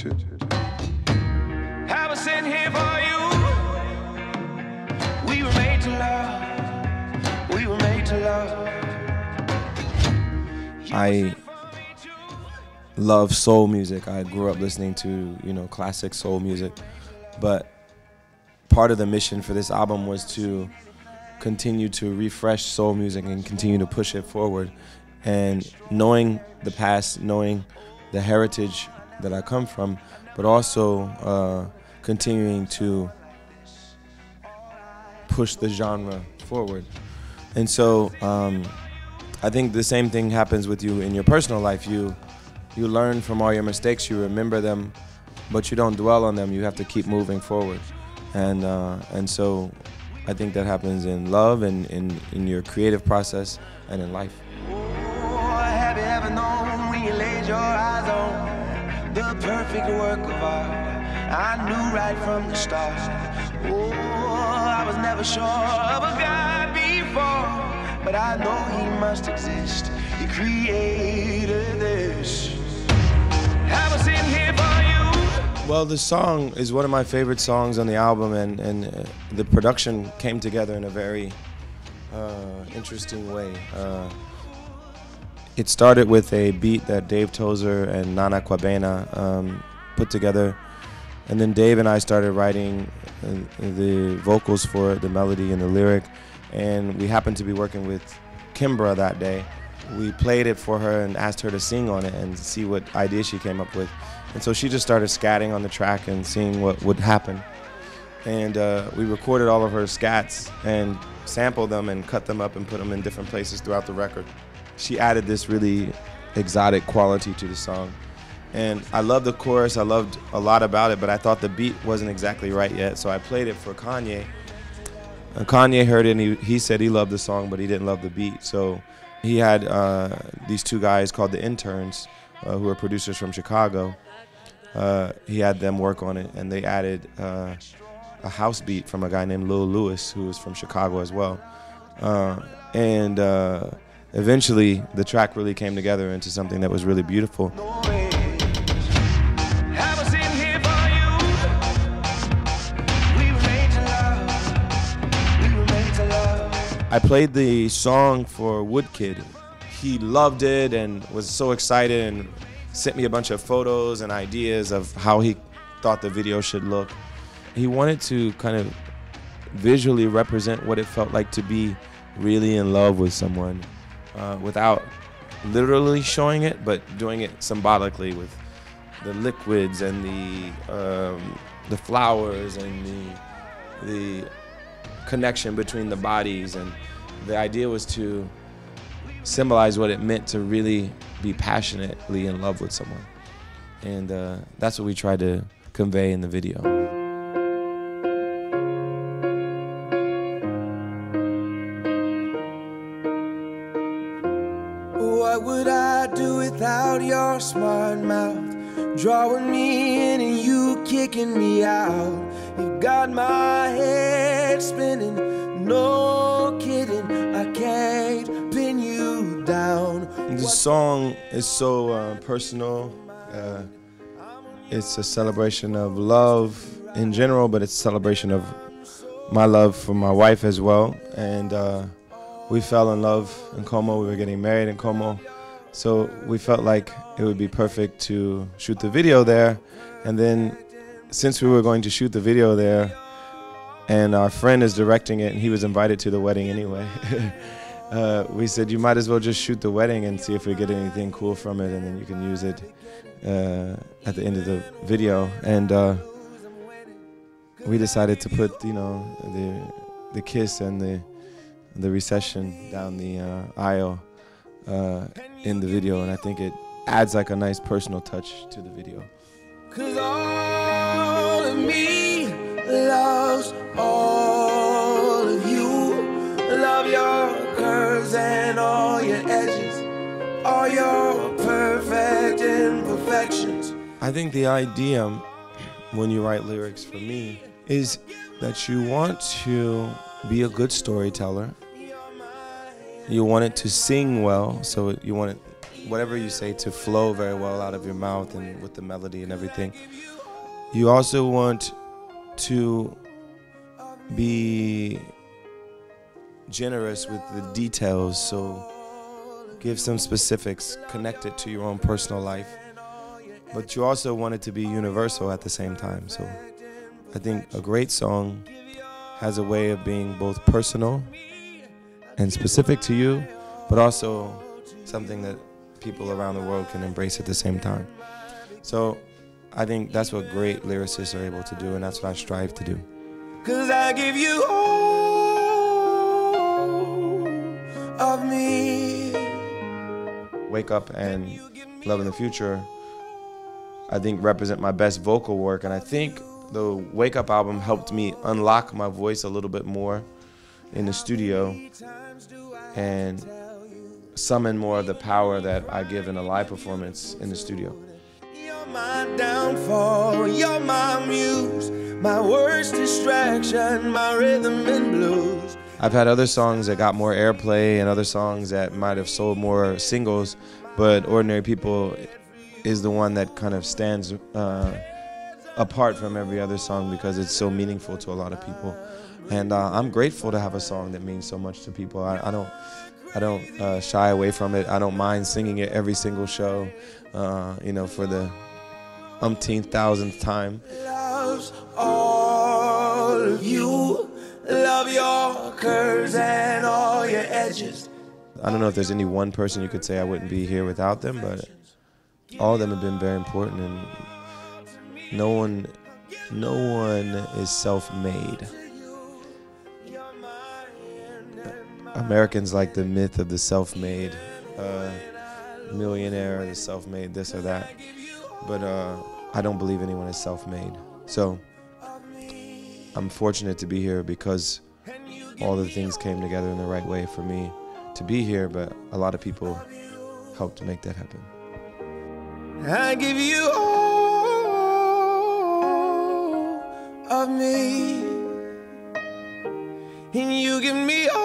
I was sitting here for you. We were made to love. We were made to love. I love soul music. I grew up listening to, classic soul music. But part of the mission for this album was to continue to refresh soul music and continue to push it forward. And knowing the past, knowing the heritage that I come from, but also continuing to push the genre forward. And so I think the same thing happens with you in your personal life. You learn from all your mistakes, you remember them, but you don't dwell on them. You have to keep moving forward. And so I think that happens in love and in your creative process and in life. Have you ever known when you laid your eyes on the perfect work of art? I knew right from the start. Oh, I was never sure of a God before, but I know he must exist. He created this. I was in here for you. Well, the song is one of my favorite songs on the album, and the production came together in a very interesting way. It started with a beat that Dave Tozer and Nana Kwabena put together, and then Dave and I started writing the vocals for it, the melody and the lyric, and we happened to be working with Kimbra that day. We played it for her and asked her to sing on it and see what idea she came up with. And so she just started scatting on the track and seeing what would happen. And we recorded all of her scats and sampled them and cut them up and put them in different places throughout the record. She added this really exotic quality to the song. And I loved the chorus, I loved a lot about it, but I thought the beat wasn't exactly right yet, so I played it for Kanye. And Kanye heard it and he said he loved the song, but he didn't love the beat. So he had these two guys called the Interns, who are producers from Chicago. He had them work on it, and they added a house beat from a guy named Lil Lewis, who is from Chicago as well. Eventually, the track really came together into something that was really beautiful. I played the song for Woodkid. He loved it and was so excited and sent me a bunch of photos and ideas of how he thought the video should look. He wanted to kind of visually represent what it felt like to be really in love with someone without literally showing it, but doing it symbolically with the liquids and the flowers and the connection between the bodies. And the idea was to symbolize what it meant to really be passionately in love with someone. And that's what we tried to convey in the video. What would I do without your smart mouth? Drawing me in and you kicking me out. You got my head spinning, no kidding, I can't pin you down. This song is so personal. It's a celebration of love in general, but it's a celebration of my love for my wife as well. And we fell in love in Como. We were getting married in Como. So we felt like it would be perfect to shoot the video there. And then since we were going to shoot the video there, and our friend is directing it, and he was invited to the wedding anyway, we said, you might as well just shoot the wedding and see if we get anything cool from it, and then you can use it at the end of the video. And we decided to put, the kiss and the recession down the aisle in the video, and I think it adds like a nice personal touch to the video. 'Cause all of me loves all of you. Love your curves and all your edges, all your perfect imperfections. I think the idea when you write lyrics for me is that you want to be a good storyteller. You want it to sing well, so you want it whatever you say to flow very well out of your mouth and with the melody and everything. You also want to be generous with the details, so give some specifics, connect it to your own personal life. But you also want it to be universal at the same time. So I think a great song has a way of being both personal and specific to you, but also something that people around the world can embrace at the same time. So I think that's what great lyricists are able to do, and that's what I strive to do. 'Cause I give you all of me. Wake Up and Love in the Future, I think, represent my best vocal work, and I think the Wake Up album helped me unlock my voice a little bit more in the studio and summon more of the power that I give in a live performance in the studio. You're my downfall, you're my muse, my worst distraction, my rhythm and blues. I've had other songs that got more airplay and other songs that might have sold more singles, but Ordinary People is the one that kind of stands apart from every other song because it's so meaningful to a lot of people. And I'm grateful to have a song that means so much to people. I don't shy away from it. I don't mind singing it every single show, for the umpteenth thousandth time. Loves all of you, love your curves and all your edges. I don't know if there's any one person you could say I wouldn't be here without them, but all of them have been very important, and no one is self-made. Americans like the myth of the self-made millionaire, the self-made this or that, but I don't believe anyone is self-made. So I'm fortunate to be here because all the things came together in the right way for me to be here, but a lot of people helped to make that happen. I give you all of me, and you give me all